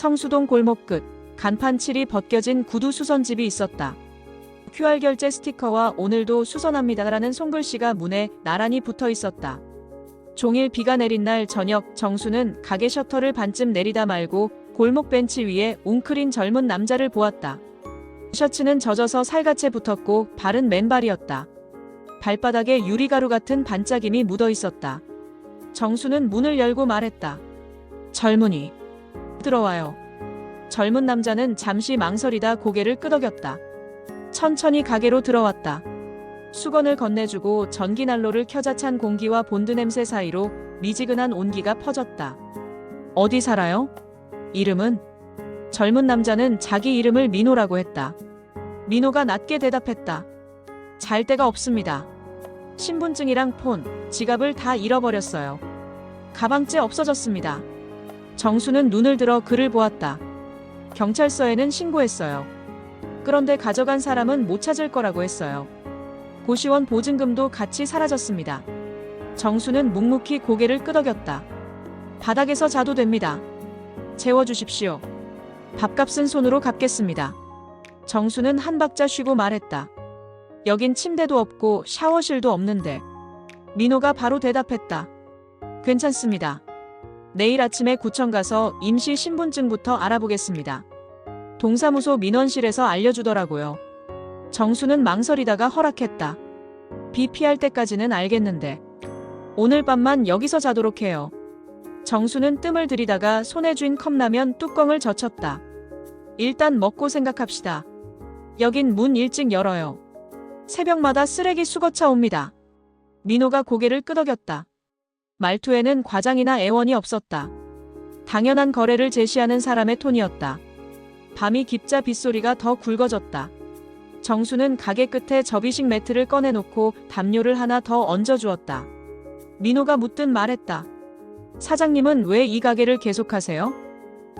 성수동 골목 끝 간판 칠이 벗겨진 구두 수선집이 있었다. QR 결제 스티커와 오늘도 수선합니다라는 손글씨가 문에 나란히 붙어 있었다. 종일 비가 내린 날 저녁 정수는 가게 셔터를 반쯤 내리다 말고 골목 벤치 위에 웅크린 젊은 남자를 보았다. 셔츠는 젖어서 살갗에 붙었고 발은 맨발이었다. 발바닥에 유리가루 같은 반짝임이 묻어 있었다. 정수는 문을 열고 말했다. 젊은이, 들어와요. 젊은 남자는 잠시 망설이다 고개를 끄덕였다. 천천히 가게로 들어왔다. 수건을 건네주고 전기난로를 켜자 찬 공기와 본드 냄새 사이로 미지근한 온기가 퍼졌다. 어디 살아요? 이름은? 젊은 남자는 자기 이름을 민호라고 했다. 민호가 낮게 대답했다. 잘 데가 없습니다. 신분증이랑 폰, 지갑을 다 잃어버렸어요. 가방째 없어졌습니다. 정수는 눈을 들어 그를 보았다. 경찰서에는 신고했어요. 그런데 가져간 사람은 못 찾을 거라고 했어요. 고시원 보증금도 같이 사라졌습니다. 정수는 묵묵히 고개를 끄덕였다. 바닥에서 자도 됩니다. 재워주십시오. 밥값은 손으로 갚겠습니다. 정수는 한 박자 쉬고 말했다. 여긴 침대도 없고 샤워실도 없는데. 민호가 바로 대답했다. 괜찮습니다. 내일 아침에 구청 가서 임시 신분증부터 알아보겠습니다. 동사무소 민원실에서 알려주더라고요. 정수는 망설이다가 허락했다. 비 피할 때까지는 알겠는데. 오늘 밤만 여기서 자도록 해요. 정수는 뜸을 들이다가 손에 쥔 컵라면 뚜껑을 젖혔다. 일단 먹고 생각합시다. 여긴 문 일찍 열어요. 새벽마다 쓰레기 수거차 옵니다. 민호가 고개를 끄덕였다. 말투에는 과장이나 애원이 없었다. 당연한 거래를 제시하는 사람의 톤이었다. 밤이 깊자 빗소리가 더 굵어졌다. 정수는 가게 끝에 접이식 매트를 꺼내놓고 담요를 하나 더 얹어주었다. 민호가 묻듯 말했다. 사장님은 왜 이 가게를 계속하세요?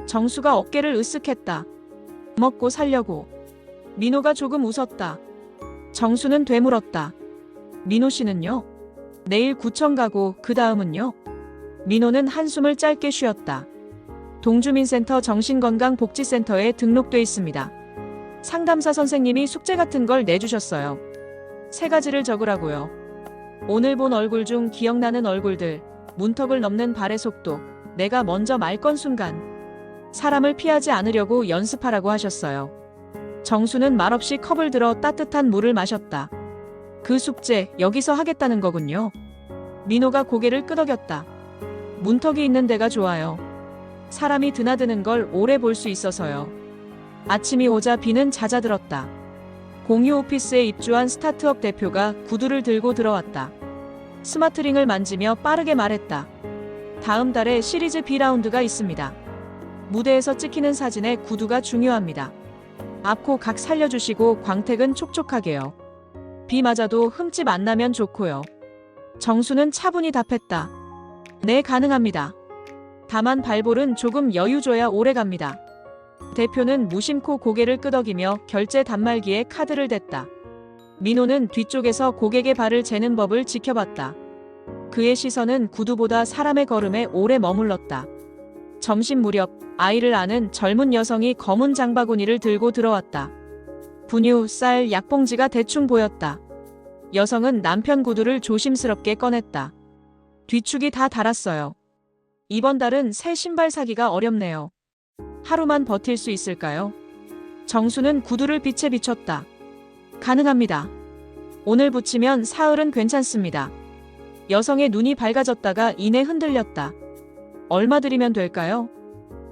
정수가 어깨를 으쓱했다. 먹고 살려고. 민호가 조금 웃었다. 정수는 되물었다. 민호 씨는요? 내일 구청 가고 그 다음은요? 민호는 한숨을 짧게 쉬었다. 동주민센터 정신건강복지센터에 등록돼 있습니다. 상담사 선생님이 숙제 같은 걸 내주셨어요. 3가지를 적으라고요. 오늘 본 얼굴 중 기억나는 얼굴들, 문턱을 넘는 발의 속도, 내가 먼저 말 건 순간. 사람을 피하지 않으려고 연습하라고 하셨어요. 정수는 말없이 컵을 들어 따뜻한 물을 마셨다. 그 숙제 여기서 하겠다는 거군요. 민호가 고개를 끄덕였다. 문턱이 있는 데가 좋아요. 사람이 드나드는 걸 오래 볼 수 있어서요. 아침이 오자 비는 잦아들었다. 공유 오피스에 입주한 스타트업 대표가 구두를 들고 들어왔다. 스마트링을 만지며 빠르게 말했다. 다음 달에 시리즈 B라운드가 있습니다. 무대에서 찍히는 사진에 구두가 중요합니다. 앞코 각 살려주시고 광택은 촉촉하게요. 비 맞아도 흠집 안 나면 좋고요. 정수는 차분히 답했다. 네, 가능합니다. 다만 발볼은 조금 여유 줘야 오래 갑니다. 대표는 무심코 고개를 끄덕이며 결제 단말기에 카드를 댔다. 민호는 뒤쪽에서 고객의 발을 재는 법을 지켜봤다. 그의 시선은 구두보다 사람의 걸음에 오래 머물렀다. 점심 무렵 아이를 아는 젊은 여성이 검은 장바구니를 들고 들어왔다. 분유, 쌀, 약봉지가 대충 보였다. 여성은 남편 구두를 조심스럽게 꺼냈다. 뒤축이 다 닳았어요. 이번 달은 새 신발 사기가 어렵네요. 하루만 버틸 수 있을까요? 정수는 구두를 빛에 비췄다. 가능합니다. 오늘 붙이면 사흘은 괜찮습니다. 여성의 눈이 밝아졌다가 이내 흔들렸다. 얼마 드리면 될까요?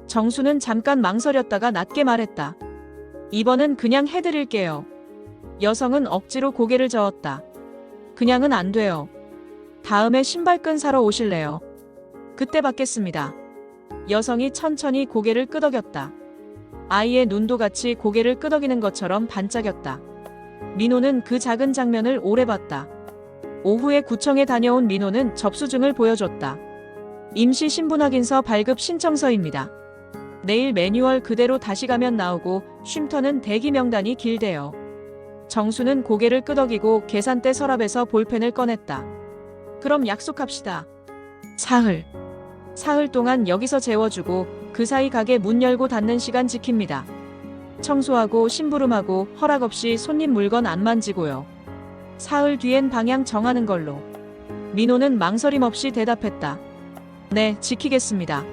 정수는 잠깐 망설였다가 낮게 말했다. 이번은 그냥 해드릴게요. 여성은 억지로 고개를 저었다. 그냥은 안 돼요. 다음에 신발끈 사러 오실래요? 그때 받겠습니다. 여성이 천천히 고개를 끄덕였다. 아이의 눈도 같이 고개를 끄덕이는 것처럼 반짝였다. 민호는 그 작은 장면을 오래 봤다. 오후에 구청에 다녀온 민호는 접수증을 보여줬다. 임시 신분 확인서 발급 신청서입니다. 내일 매뉴얼 그대로 다시 가면 나오고 쉼터는 대기 명단이 길대요. 정수는 고개를 끄덕이고 계산대 서랍에서 볼펜을 꺼냈다. 그럼 약속합시다. 사흘. 사흘 동안 여기서 재워주고 그 사이 가게 문 열고 닫는 시간 지킵니다. 청소하고 심부름하고 허락 없이 손님 물건 안 만지고요. 사흘 뒤엔 방향 정하는 걸로. 민호는 망설임 없이 대답했다. 네, 지키겠습니다.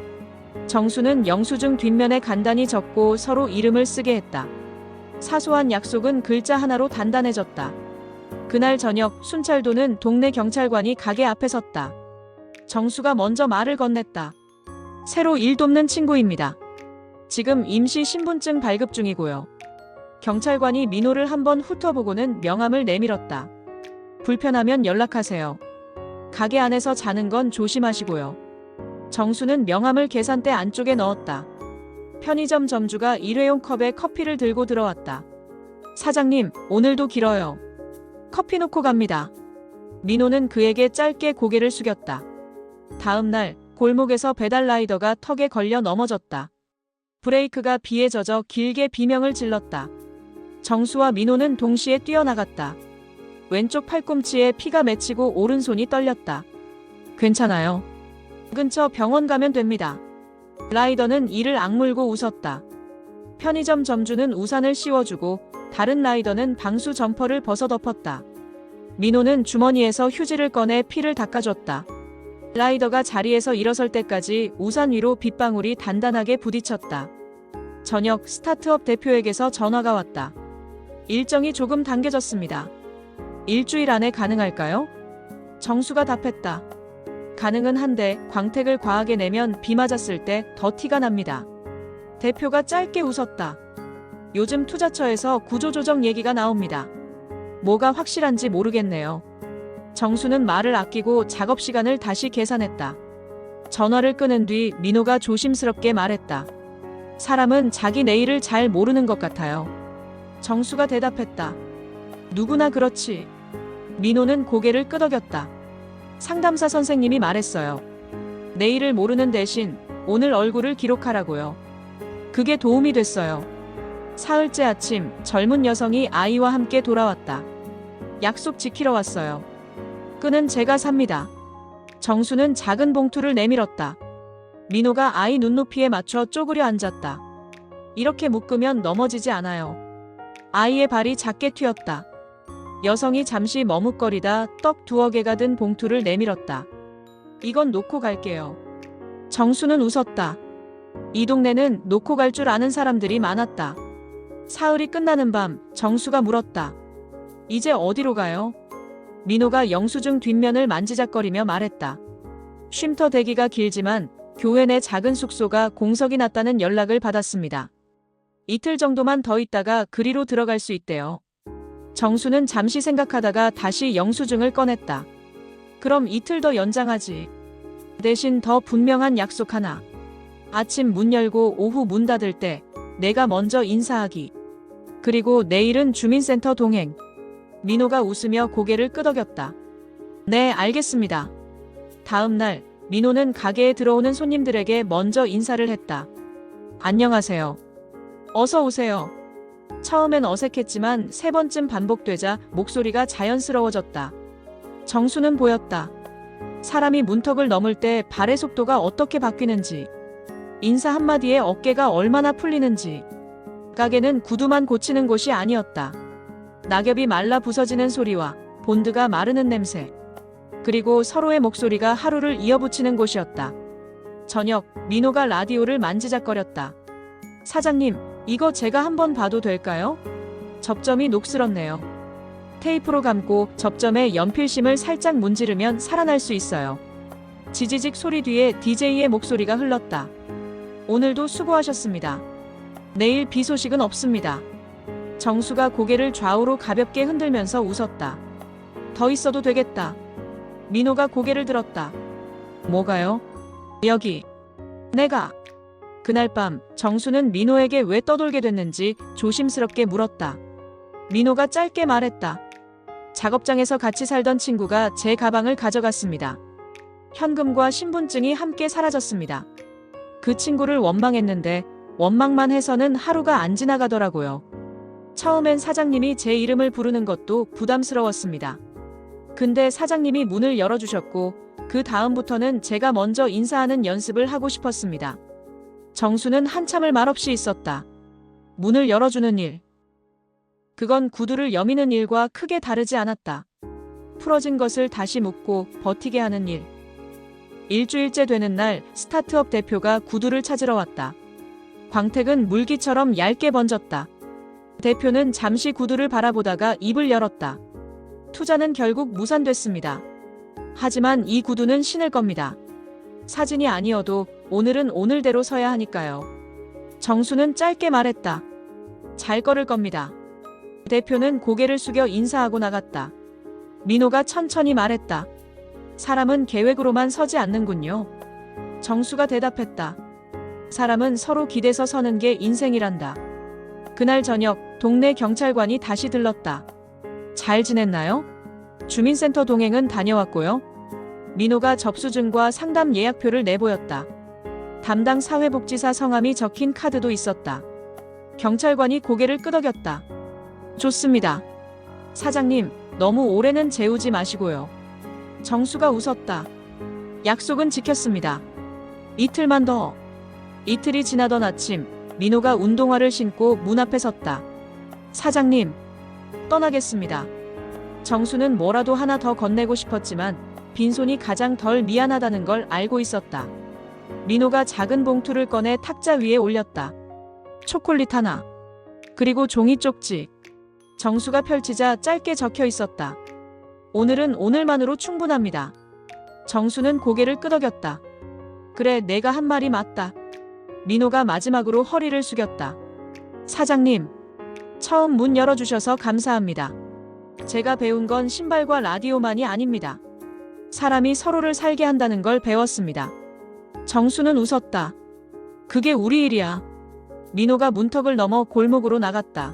정수는 영수증 뒷면에 간단히 적고 서로 이름을 쓰게 했다. 사소한 약속은 글자 하나로 단단해졌다. 그날 저녁 순찰도는 동네 경찰관이 가게 앞에 섰다. 정수가 먼저 말을 건넸다. 새로 일 돕는 친구입니다. 지금 임시 신분증 발급 중이고요. 경찰관이 민호를 한번 훑어보고는 명함을 내밀었다. 불편하면 연락하세요. 가게 안에서 자는 건 조심하시고요. 정수는 명함을 계산대 안쪽에 넣었다. 편의점 점주가 일회용 컵에 커피를 들고 들어왔다. 사장님, 오늘도 길어요. 커피 놓고 갑니다. 민호는 그에게 짧게 고개를 숙였다. 다음 날 골목에서 배달 라이더가 턱에 걸려 넘어졌다. 브레이크가 비에 젖어 길게 비명을 질렀다. 정수와 민호는 동시에 뛰어나갔다. 왼쪽 팔꿈치에 피가 맺히고 오른손이 떨렸다. 괜찮아요. 근처 병원 가면 됩니다. 라이더는 이를 악물고 웃었다. 편의점 점주는 우산을 씌워주고 다른 라이더는 방수 점퍼를 벗어덮었다. 민호는 주머니에서 휴지를 꺼내 피를 닦아줬다. 라이더가 자리에서 일어설 때까지 우산 위로 빗방울이 단단하게 부딪혔다. 저녁 스타트업 대표에게서 전화가 왔다. 일정이 조금 당겨졌습니다. 일주일 안에 가능할까요? 정수가 답했다. 가능은 한데 광택을 과하게 내면 비 맞았을 때 더 티가 납니다. 대표가 짧게 웃었다. 요즘 투자처에서 구조조정 얘기가 나옵니다. 뭐가 확실한지 모르겠네요. 정수는 말을 아끼고 작업 시간을 다시 계산했다. 전화를 끊은 뒤 민호가 조심스럽게 말했다. 사람은 자기 내일을 잘 모르는 것 같아요. 정수가 대답했다. 누구나 그렇지. 민호는 고개를 끄덕였다. 상담사 선생님이 말했어요. 내일을 모르는 대신 오늘 얼굴을 기록하라고요. 그게 도움이 됐어요. 사흘째 아침 젊은 여성이 아이와 함께 돌아왔다. 약속 지키러 왔어요. 끈은 제가 삽니다. 정수는 작은 봉투를 내밀었다. 민호가 아이 눈높이에 맞춰 쪼그려 앉았다. 이렇게 묶으면 넘어지지 않아요. 아이의 발이 작게 튀었다. 여성이 잠시 머뭇거리다 떡 2개 든 봉투를 내밀었다. 이건 놓고 갈게요. 정수는 웃었다. 이 동네는 놓고 갈 줄 아는 사람들이 많았다. 사흘이 끝나는 밤 정수가 물었다. 이제 어디로 가요? 민호가 영수증 뒷면을 만지작거리며 말했다. 쉼터 대기가 길지만 교회 내 작은 숙소가 공석이 났다는 연락을 받았습니다. 이틀 정도만 더 있다가 그리로 들어갈 수 있대요. 정수는 잠시 생각하다가 다시 영수증을 꺼냈다. 그럼 이틀 더 연장하지. 대신 더 분명한 약속 하나. 아침 문 열고 오후 문 닫을 때 내가 먼저 인사하기. 그리고 내일은 주민센터 동행. 민호가 웃으며 고개를 끄덕였다. 네, 알겠습니다. 다음 날 민호는 가게에 들어오는 손님들에게 먼저 인사를 했다. 안녕하세요. 어서 오세요. 처음엔 어색했지만 3번쯤 반복되자 목소리가 자연스러워졌다. 정수는 보였다. 사람이 문턱을 넘을 때 발의 속도가 어떻게 바뀌는지, 인사 한마디에 어깨가 얼마나 풀리는지. 가게는 구두만 고치는 곳이 아니었다. 낙엽이 말라 부서지는 소리와 본드가 마르는 냄새, 그리고 서로의 목소리가 하루를 이어붙이는 곳이었다. 저녁, 민호가 라디오를 만지작거렸다. 사장님, 이거 제가 한번 봐도 될까요? 접점이 녹슬었네요. 테이프로 감고 접점에 연필심을 살짝 문지르면 살아날 수 있어요. 지지직 소리 뒤에 DJ의 목소리가 흘렀다. 오늘도 수고하셨습니다. 내일 비 소식은 없습니다. 정수가 고개를 좌우로 가볍게 흔들면서 웃었다. 더 있어도 되겠다. 민호가 고개를 들었다. 뭐가요? 여기. 내가. 그날 밤 정수는 민호에게 왜 떠돌게 됐는지 조심스럽게 물었다. 민호가 짧게 말했다. 작업장에서 같이 살던 친구가 제 가방을 가져갔습니다. 현금과 신분증이 함께 사라졌습니다. 그 친구를 원망했는데 원망만 해서는 하루가 안 지나가더라고요. 처음엔 사장님이 제 이름을 부르는 것도 부담스러웠습니다. 근데 사장님이 문을 열어주셨고 그 다음부터는 제가 먼저 인사하는 연습을 하고 싶었습니다. 정수는 한참을 말없이 있었다. 문을 열어주는 일. 그건 구두를 여미는 일과 크게 다르지 않았다. 풀어진 것을 다시 묶고 버티게 하는 일. 일주일째 되는 날 스타트업 대표가 구두를 찾으러 왔다. 광택은 물기처럼 얇게 번졌다. 대표는 잠시 구두를 바라보다가 입을 열었다. 투자는 결국 무산됐습니다. 하지만 이 구두는 신을 겁니다. 사진이 아니어도 오늘은 오늘대로 서야 하니까요. 정수는 짧게 말했다. 잘 걸을 겁니다. 대표는 고개를 숙여 인사하고 나갔다. 민호가 천천히 말했다. 사람은 계획으로만 서지 않는군요. 정수가 대답했다. 사람은 서로 기대서 서는 게 인생이란다. 그날 저녁 동네 경찰관이 다시 들렀다. 잘 지냈나요? 주민센터 동행은 다녀왔고요. 민호가 접수증과 상담 예약표를 내보였다. 담당 사회복지사 성함이 적힌 카드도 있었다. 경찰관이 고개를 끄덕였다. 좋습니다. 사장님, 너무 오래는 재우지 마시고요. 정수가 웃었다. 약속은 지켰습니다. 이틀만 더. 이틀이 지나던 아침, 민호가 운동화를 신고 문 앞에 섰다. 사장님, 떠나겠습니다. 정수는 뭐라도 하나 더 건네고 싶었지만 빈손이 가장 덜 미안하다는 걸 알고 있었다. 민호가 작은 봉투를 꺼내 탁자 위에 올렸다. 초콜릿 하나. 그리고 종이 쪽지. 정수가 펼치자 짧게 적혀 있었다. 오늘은 오늘만으로 충분합니다. 정수는 고개를 끄덕였다. 그래, 내가 한 말이 맞다. 민호가 마지막으로 허리를 숙였다. 사장님, 처음 문 열어주셔서 감사합니다. 제가 배운 건 신발과 라디오만이 아닙니다. 사람이 서로를 살게 한다는 걸 배웠습니다. 정수는 웃었다. 그게 우리 일이야. 민호가 문턱을 넘어 골목으로 나갔다.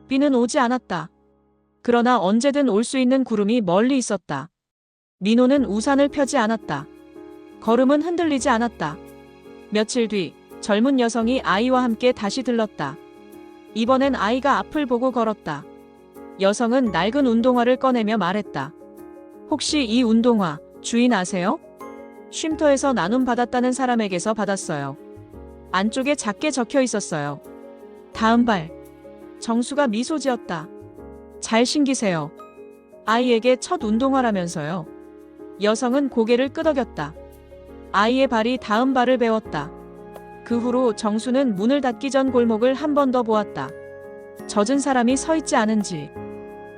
비는 오지 않았다. 그러나 언제든 올 수 있는 구름이 멀리 있었다. 민호는 우산을 펴지 않았다. 걸음은 흔들리지 않았다. 며칠 뒤 젊은 여성이 아이와 함께 다시 들렀다. 이번엔 아이가 앞을 보고 걸었다. 여성은 낡은 운동화를 꺼내며 말했다. 혹시 이 운동화 주인 아세요? 쉼터에서 나눔 받았다는 사람에게서 받았어요. 안쪽에 작게 적혀 있었어요. 다음 발. 정수가 미소 지었다. 잘 신기세요. 아이에게 첫 운동화라면서요. 여성은 고개를 끄덕였다. 아이의 발이 다음 발을 배웠다. 그 후로 정수는 문을 닫기 전 골목을 한 번 더 보았다. 젖은 사람이 서 있지 않은지,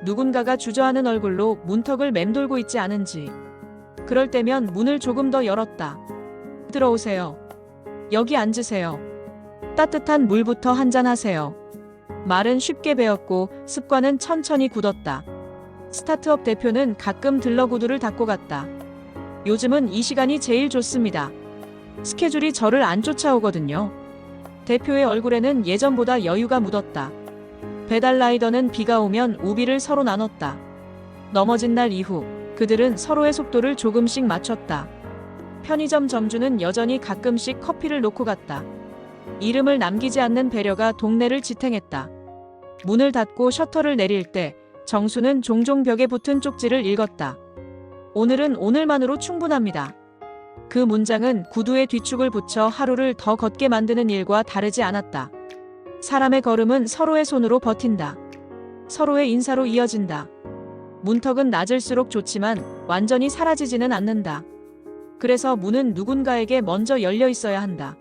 누군가가 주저하는 얼굴로 문턱을 맴돌고 있지 않은지. 그럴 때면 문을 조금 더 열었다. 들어오세요. 여기 앉으세요. 따뜻한 물부터 한잔 하세요. 말은 쉽게 배웠고 습관은 천천히 굳었다. 스타트업 대표는 가끔 들러구두를 닦고 갔다. 요즘은 이 시간이 제일 좋습니다. 스케줄이 저를 안 쫓아오거든요. 대표의 얼굴에는 예전보다 여유가 묻었다. 배달 라이더는 비가 오면 우비를 서로 나눴다. 넘어진 날 이후 그들은 서로의 속도를 조금씩 맞췄다. 편의점 점주는 여전히 가끔씩 커피를 놓고 갔다. 이름을 남기지 않는 배려가 동네를 지탱했다. 문을 닫고 셔터를 내릴 때 정수는 종종 벽에 붙은 쪽지를 읽었다. 오늘은 오늘만으로 충분합니다. 그 문장은 구두에 뒤축을 붙여 하루를 더 걷게 만드는 일과 다르지 않았다. 사람의 걸음은 서로의 손으로 버틴다. 서로의 인사로 이어진다. 문턱은 낮을수록 좋지만 완전히 사라지지는 않는다. 그래서 문은 누군가에게 먼저 열려 있어야 한다.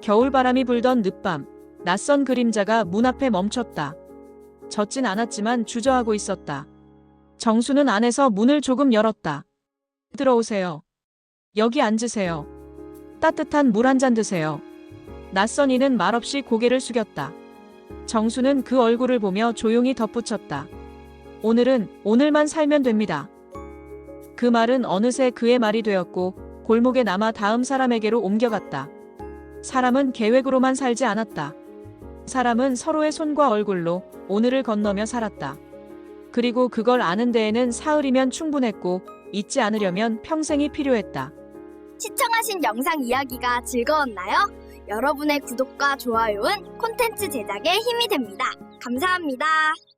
겨울바람이 불던 늦밤, 낯선 그림자가 문 앞에 멈췄다. 젖진 않았지만 주저하고 있었다. 정수는 안에서 문을 조금 열었다. 들어오세요. 여기 앉으세요. 따뜻한 물 한 잔 드세요. 낯선 이는 말없이 고개를 숙였다. 정수는 그 얼굴을 보며 조용히 덧붙였다. 오늘은 오늘만 살면 됩니다. 그 말은 어느새 그의 말이 되었고 골목에 남아 다음 사람에게로 옮겨갔다. 사람은 계획으로만 살지 않았다. 사람은 서로의 손과 얼굴로 오늘을 건너며 살았다. 그리고 그걸 아는 데에는 사흘이면 충분했고 잊지 않으려면 평생이 필요했다. 시청하신 영상 이야기가 즐거웠나요? 여러분의 구독과 좋아요는 콘텐츠 제작에 힘이 됩니다. 감사합니다.